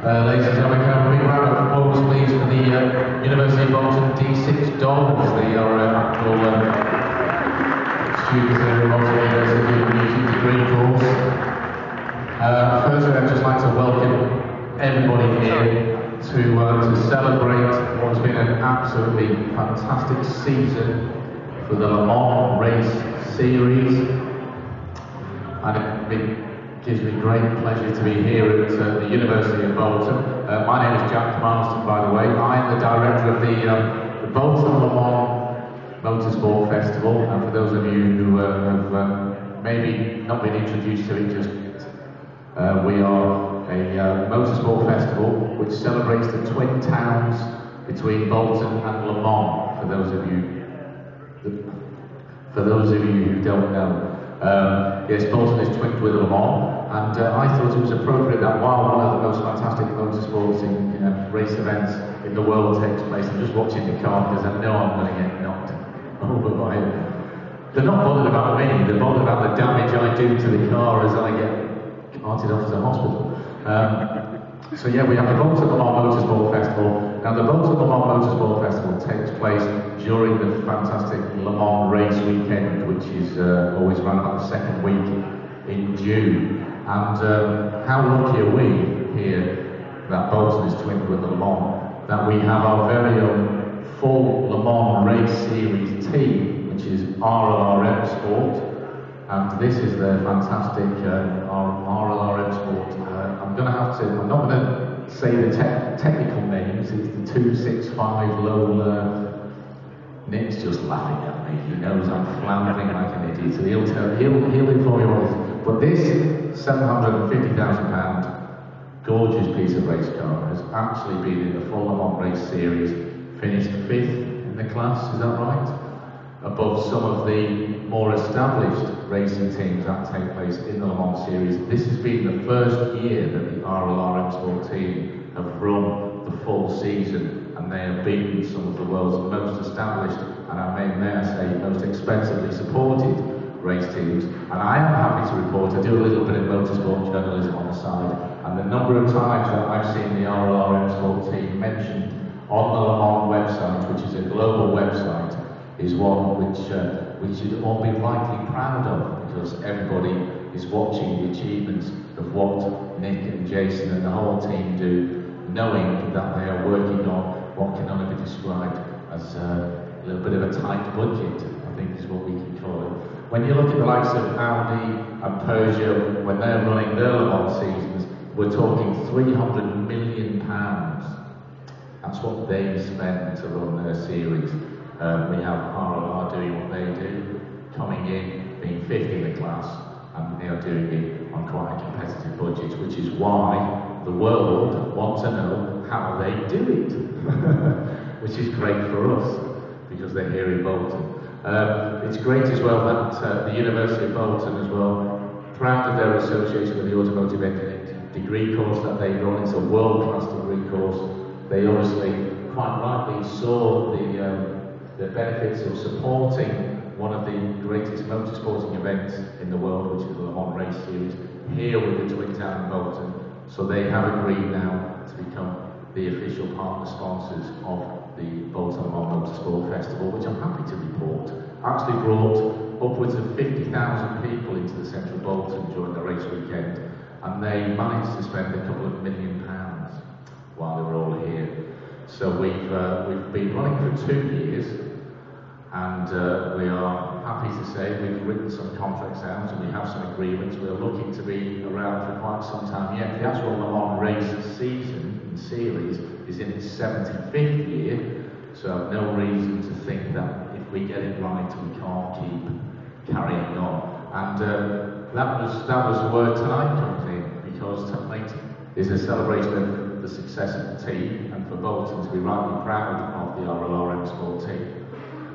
Ladies and gentlemen, can I have a big round of applause, please, for the University of Bolton D6 Dolls, the actual students here at Bolton University Music degree course. Firstly, I'd just like to welcome everybody here to celebrate what's been an absolutely fantastic season for the Le Mans Race Series, and it gives me great pleasure to be here at the University of Bolton. My name is Jack Marston, by the way. I'm the director of the Bolton Le Mans Motorsport Festival, and for those of you who have maybe not been introduced to it just yet, we are a motorsport festival which celebrates the twin towns between Bolton and Le Mans, for those of you who don't know. Yes, Bolton is twinned with Le Mans, and I thought it was appropriate that while one of the most fantastic motorsports race events in the world takes place, I'm just watching the car because I know I'm going to get knocked over by it. They're not bothered about me, they're bothered about the damage I do to the car as I get carted off to the hospital. So yeah, we have the Bolton Le Mans Motorsport Festival. Now the Bolton Le Mans Motorsport Festival takes place during the fantastic Le Mans race weekend, which is always around about the second week in June. And how lucky are we here that Bolton is twinned with Le Mans, that we have our very own full Le Mans race series team, which is RLRM Sport. And this is their fantastic RLRM Sport. I'm not going to say the technical names. It's the 265 Lola. Nick's just laughing at me. He knows I'm floundering like an idiot. So he'll inform you what it is. But this £750,000 gorgeous piece of race car has actually been in the full Le Mans race series, finished 5th in the class, is that right? Above some of the more established racing teams that take place in the Le Mans series. This has been the first year that the RLRM Sport team have run the full season, and they have beaten some of the world's most established, and may I say, most expensively supported race teams. And I am happy to report, I do a little bit of motorsport journalism on the side, and the number of times that I've seen the RLRM Sport team mentioned on the Le Mans website, which is a global website, is one which we should all be rightly proud of, because everybody is watching the achievements of what Nick and Jason and the whole team do, knowing that they are working on what can only be described as a little bit of a tight budget, I think is what we can call it. When you look at the likes of Audi and Peugeot, when they're running their Le Mans seasons, we're talking £300 million. That's what they spend to run their series. We have RLR doing what they do, coming in, being 5th in the class, and they are doing it on quite a competitive budget, which is why the world wants to know how they do it, which is great for us, because they're here in Bolton. It's great as well that the University of Bolton as well, proud of their association with the automotive engineering degree course that they run. It's a world-class degree course. They obviously quite rightly saw the benefits of supporting one of the greatest motorsporting events in the world, which is the Le Mans Race Series, here with the Twin Town in Bolton. So they have agreed now to become the official partner sponsors of the Bolton Le Mans Motorsport Festival, which I'm happy to report actually brought upwards of 50,000 people into the centre of Bolton during the race weekend, and they managed to spend a couple of £1 million while they were all here. So we've been running for 2 years, and we are happy to say we've written some contracts out and we have some agreements. We're looking to be around for quite some time yet. The actual Le Mans race season and series is in its 75th year, so I've no reason to think that if we get it right we can't keep carrying on. And that was where tonight comes in, because tonight is a celebration of the success of the team, and for Bolton to be rightly proud of the RLRM Sport team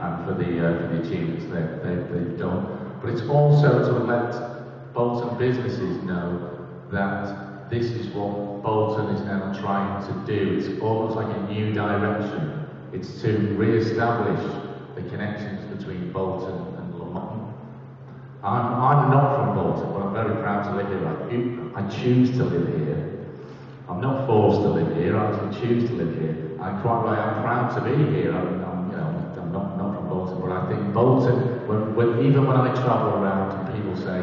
and for the achievements they've done. But it's also to let Bolton businesses know that this is what Bolton is now trying to do. It's almost like a new direction. It's to re-establish the connections between Bolton and Le Mans. I'm not from Bolton, but I'm very proud to live here. I choose to live here. I'm not forced actually choose to live here. And quite right, I'm proud to be here. I'm not from Bolton, but I think Bolton, even when I travel around and people say,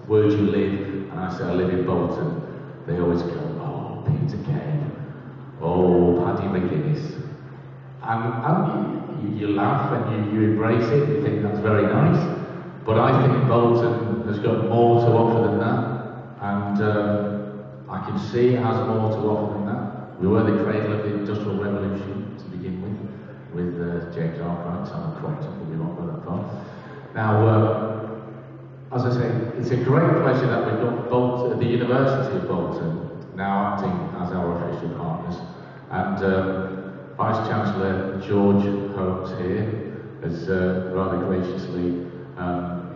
where do you live? And I say, I live in Bolton. They always go, oh, Peter Kay, oh, Paddy McGuinness. And you laugh and you embrace it, you think that's very nice. But I think Bolton has got more to offer than that. And I can see it has more to offer than that. We were the cradle of the Industrial Revolution to begin with James Arkwright, I'm correct, I could be wrong by that far. Now, as I say, it's a great pleasure that we've got the University of Bolton now acting as our official partners. And Vice-Chancellor George Holmes here has rather graciously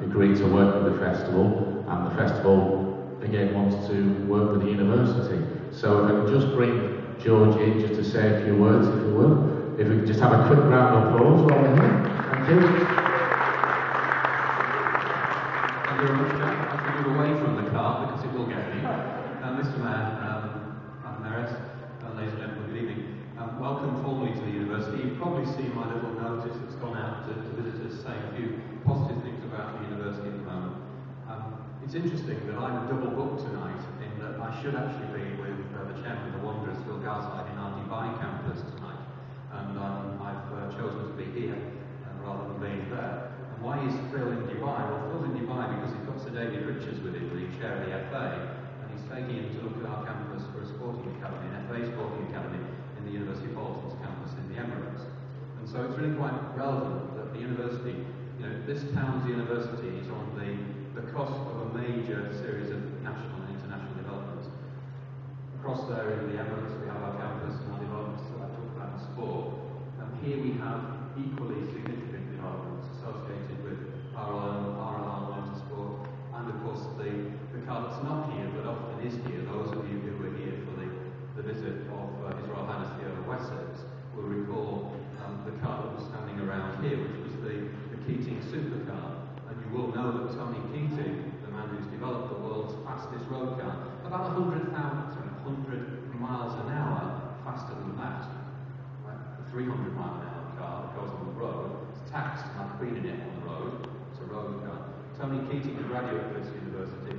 agreed to work with the festival, and the festival again wants to work with the university. So if I could just bring George in just to say a few words, if you will. If we could just have a quick round of applause while we're here. Thank you. Thank you very much, Jack. I can move away from the car because it will get me. Mr. Mayor, Maris, ladies and gentlemen, good evening. Welcome formally to the university. You've probably seen my little notice that's gone out to visitors saying a few positive things about the university at the moment. It's interesting that I'm double booked tonight in that I should actually be with the chairman of the Wanderers, Phil Garside, in our Dubai campus tonight. And I've chosen to be here rather than being there. And why is Phil in Dubai? Well, Phil's in Dubai because he's got Sir David Richards with him, the chair of the FA, and he's taking him to look at our campus for a sporting academy, an FA sporting academy in the University of Bolton's campus in the Emirates. And so it's really quite relevant that the university, this town's university is on the cusp of a major series of national and international developments. Across there in the Emirates we have our campus and our developments that I talked about in sport. And here we have equally significant developments associated with RLR motorsport, and of course the car that's not here but often is here. Those of you who were here for the visit of His Royal Highness the Earl of Wessex will recall the car that was standing around here, which was the Keating supercar. And you will know that Tony Keating, the man who's developed the world's fastest road car, about 100 miles an hour faster than that. A 300-mile-an-hour car that goes on the road. It's taxed, and I've been in it on the road. It's a road car. Tony Keating, a graduate of this university,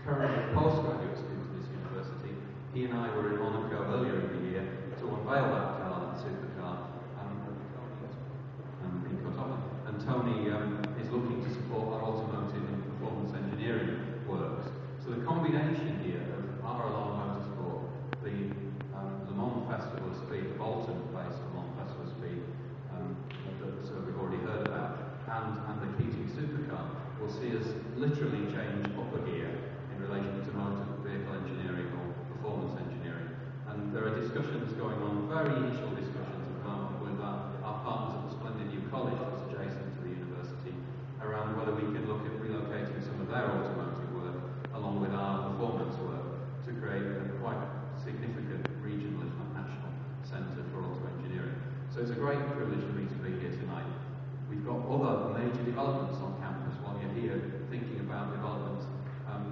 currently a postgraduate student of this university. He and I were in Monaco earlier in the year to unveil that car, that supercar, and Tony is looking to support our automotive and performance engineering works. So the combination here of RLR motorsport, the Le Mans Festival of Speed, the Bolton-based Le Mans Festival of Speed, that we've already heard about, and the Keating supercar will see us literally change up a gear in relation to motor vehicle engineering or performance engineering. And there are discussions going on, very initial discussions at the moment with our partners at the splendid new college that's adjacent to the university around whether we can look at relocating some of their automotive work along with our performance work to create a quite significant regional, if not national, centre for auto engineering. So it's a great privilege for me to be here tonight. We've got other major developments on campus while you're here thinking about developments.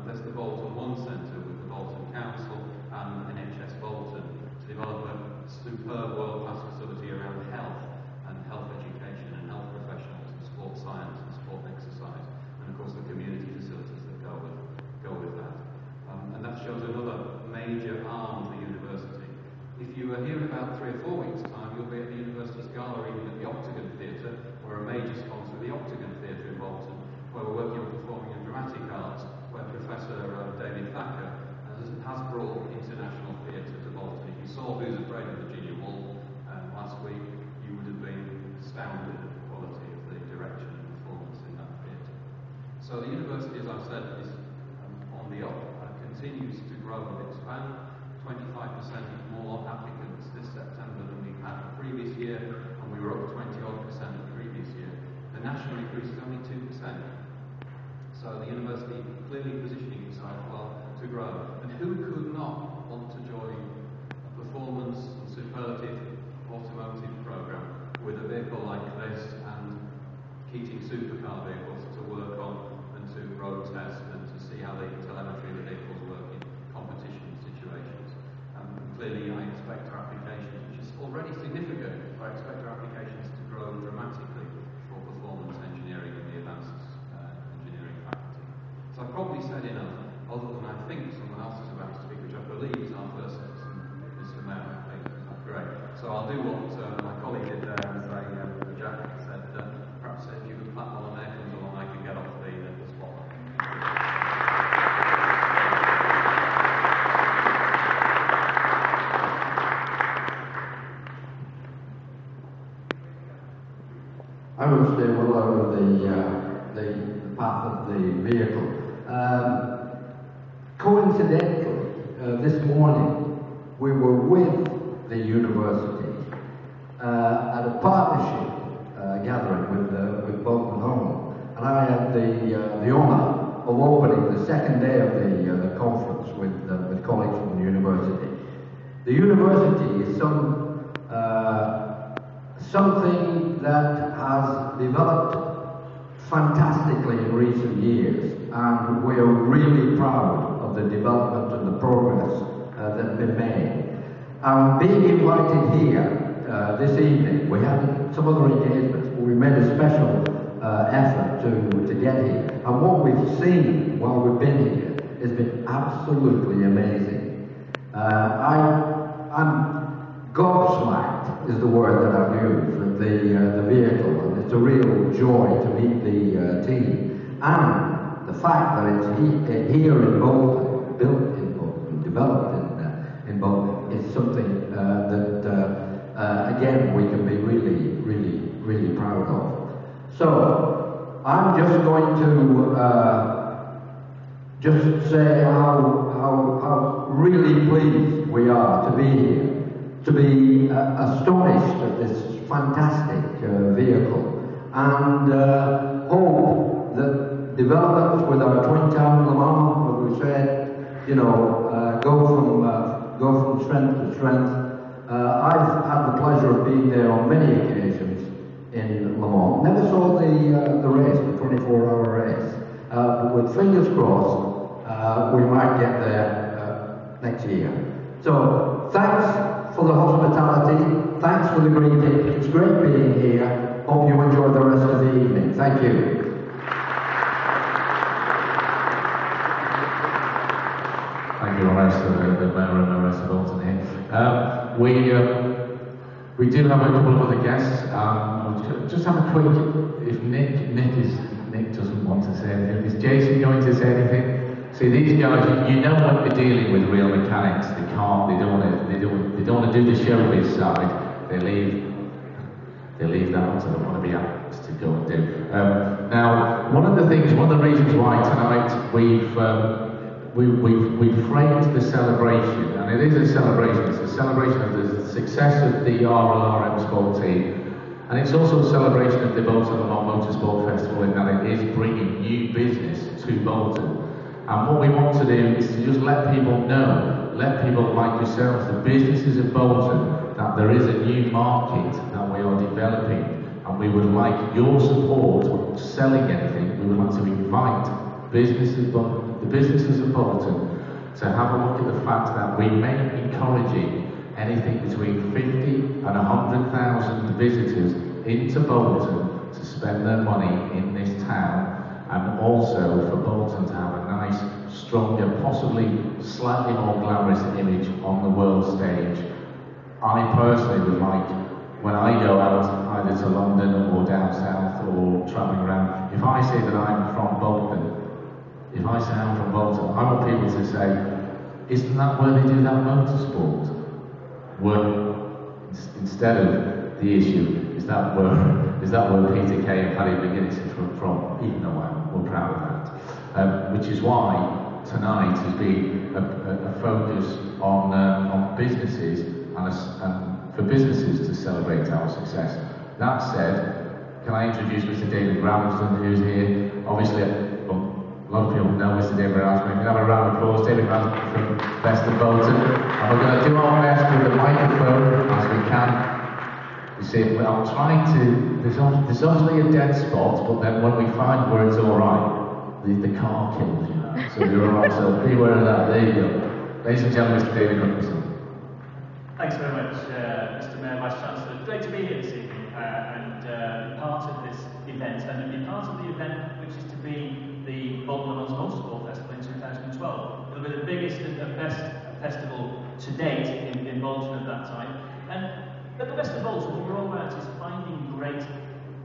There's the Bolton One Centre with the Bolton Council and NHS Bolton to develop a superb world-class facility around health and health education and health professionals and sport science and sport exercise, and of course the community facilities that go with that. And that shows another major arm of the university. If you are here in about 3 or 4 weeks' time, you'll be at the university's gala evening at the Octagon Theatre. We're a major sponsor of the Octagon Theatre in Bolton, where we're working on performing in dramatic arts, where Professor David Thacker has brought international theatre to Bolton. If you saw Who's Afraid of Virginia Woolf last week, you would have been astounded at the quality of the direction and performance in that theatre. So the university, as I've said, is on the up, continues to grow and expand. 25% more applicants this September than we had the previous year, and we were up 20% the previous year. The national increase is only 2%. So the university clearly positioning itself well to grow. And who could not want to join a performance and superlative automotive program with a vehicle like this and Keating supercar vehicles to work on and to road test and to see how the telemetry of the vehicles work in competition situations? expect our applications to grow dramatically for performance engineering and the advanced engineering faculty. So I've probably said enough, other than I think someone else is about to speak, which I believe is our first citizen, Mr. Mayor. I think that's great. So I'll do what my colleague did there and say, Jack said, perhaps if you could clap while the mayor comes along, I can get off the spotlight. I will stay well out of the path of the vehicle. Coincidentally, this morning we were with the university at a partnership gathering with Bolton Home, and I had the honour of opening the second day of the conference with colleagues from the university. The university is something that has developed fantastically in recent years, and we are really proud of the development and the progress that's been made. Being invited here this evening, we had some other engagements, but we made a special effort to get here. And what we've seen while we've been here has been absolutely amazing. I'm gobsmacked is the word that I've used with the vehicle, and it's a real joy to meet the team. And the fact that it's here in Bolton, built in Bolton, developed in Bolton, is something that, again, we can be really proud of. So, I'm just going to just say how really pleased we are to be here, to be astonished at this fantastic vehicle, and hope that developments with our twin town Le Mans, as we said, go from strength to strength. I've had the pleasure of being there on many occasions in Le Mans. Never saw the race, the 24-hour race, but with fingers crossed, we might get there next year. So thanks for the hospitality, thanks for the greeting. It's great being here. Hope you enjoy the rest of the evening. Thank you. Thank you, Horace, the Mayor and the rest of Bolton here. We do have a couple of other guests. Just have a quick, if Nick doesn't want to say anything, is Jason going to say anything? See, these guys, you know when they're dealing with real mechanics, they don't want to do the showbiz side. They leave that to the wannabe actors to go and do. Now, one of the reasons why tonight we've framed the celebration, and it is a celebration. It's a celebration of the success of the RLRM sport team, and it's also a celebration of the Bolton Le Mans Motorsport Festival in that it is bringing new business to Bolton. And what we want to do is to just let people know, let people like yourselves, the businesses of Bolton, that there is a new market that we are developing, and we would like your support selling anything. We would like to invite the businesses of Bolton to have a look at the fact that we may be encouraging anything between 50 and 100,000 visitors into Bolton to spend their money in this town, and also for Bolton to have a nice, stronger, possibly slightly more glamorous image on the world stage. I personally would like, when I go out either to London or down south or travelling around, if I say that I'm from Bolton, if I say I'm from Bolton, I want people to say, isn't that where they do that motorsport? Well, instead of the issue, is that where Peter Kay and Paddy McGuinness is from, even though we're proud of that. Which is why tonight has been a focus on businesses and for businesses to celebrate our success. That said, can I introduce Mr. David Ramsden, who's here? Obviously, a lot of people know Mr. David Ramsden. We can have a round of applause. David Ramsden from Best of Bolton. And we're going to do our best with the microphone as we can. You see, I'm trying to, there's obviously a dead spot, but then when we find where it's alright, the car kills you. So you're all right, so beware of that. There you go. Ladies and gentlemen, Mr. David Ramsden. Thanks very much, Mr. Mayor, Vice Chancellor. Great to be here this evening and be part of this event, and be part of the event which is to be the Bolton Motorsport Festival in 2012. It'll be the biggest and best festival to date in Bolton at that time. And at the Best of Bolton, what we're all about is finding great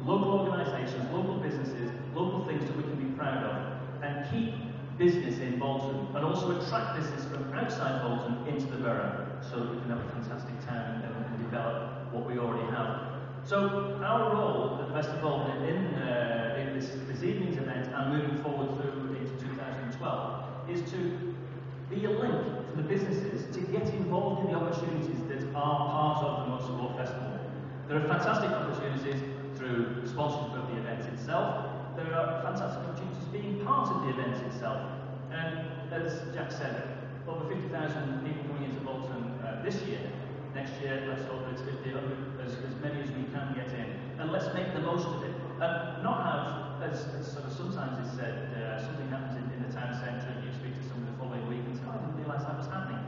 local organisations, local businesses, local things that we can be proud of, and keep business in Bolton, and also attract business from outside Bolton into the borough, so that we can have a fantastic town and develop what we already have. So our role at the Best of Bolton in this evening's event and moving forward through into 2012 is to be a link for the businesses to get involved in the opportunities that are part of the Motorsport Festival. There are fantastic opportunities through sponsorship of the event itself. There are fantastic opportunities being part of the event itself. And as Jack said, over 50,000 people coming into Bolton this year. Next year, let's hope it's 50, as many as we can get in. And let's make the most of it. And not have, as sort of sometimes it's said, something happens in the town centre and you speak to somebody the following week and say, oh, I didn't realise that was happening.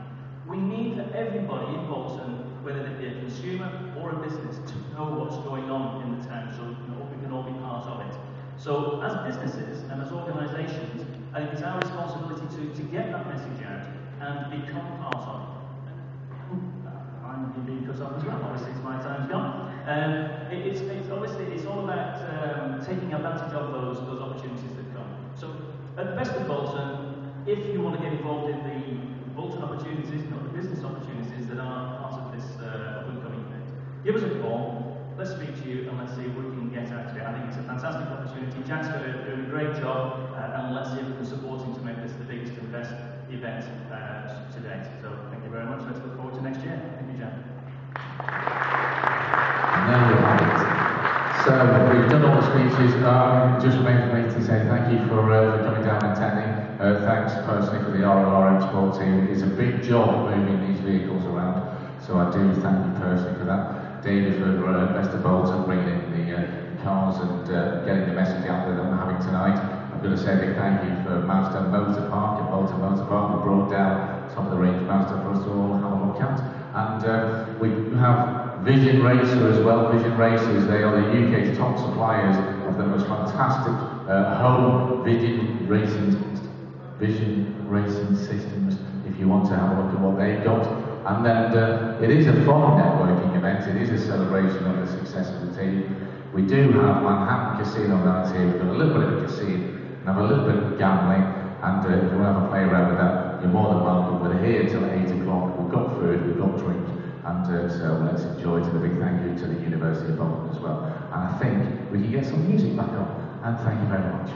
We need for everybody in Bolton, whether they be a consumer or a business, to know what's going on in the town, so we can all be part of it. So as businesses and as organisations, I think it's our responsibility to get that message out and become part of it. I'm being cut off as well, obviously it's my time's gone. It's obviously it's all about taking advantage of those opportunities that come. So at the Best of Bolton, if you want to get involved in the Bolton opportunities, the business opportunities that are part of this upcoming event, give us a call. Let's speak to you and let's see what we can get out of it. I think it's a fantastic opportunity. Jack's doing a great job, and let's see if we can support him to make this the biggest and best event to date. So thank you very much. Let's look forward to next year. Thank you, Jack. There we have it. So we've done all the speeches. Just remains for me to say thank you for coming down and attending. Thanks personally for the RLR Export team. It's a big job moving these vehicles around, so I do thank you personally for that. David for Best of Bolton, bringing in the cars and getting the message out that I'm having tonight. I'm going to say a big thank you for Mazda Motor Park at Bolton Motor Park, who brought down top of the range Mazda for us to all have a look at. And we have Vision Racer as well. Vision Racers, they are the UK's top suppliers of the most fantastic home vision racing systems, if you want to have a look at what they've got. And then it is a fun networking event, it is a celebration of the success of the team. We do have Manhattan Casino nights here. We've got a little bit of a casino and have a little bit of gambling, and if you want to have a play around with that, you're more than welcome. We're here till 8 o'clock, we've got food, we've got drink, and so let's enjoy it. And a big thank you to the University of Bolton as well. And I think we can get some music back on, and thank you very much.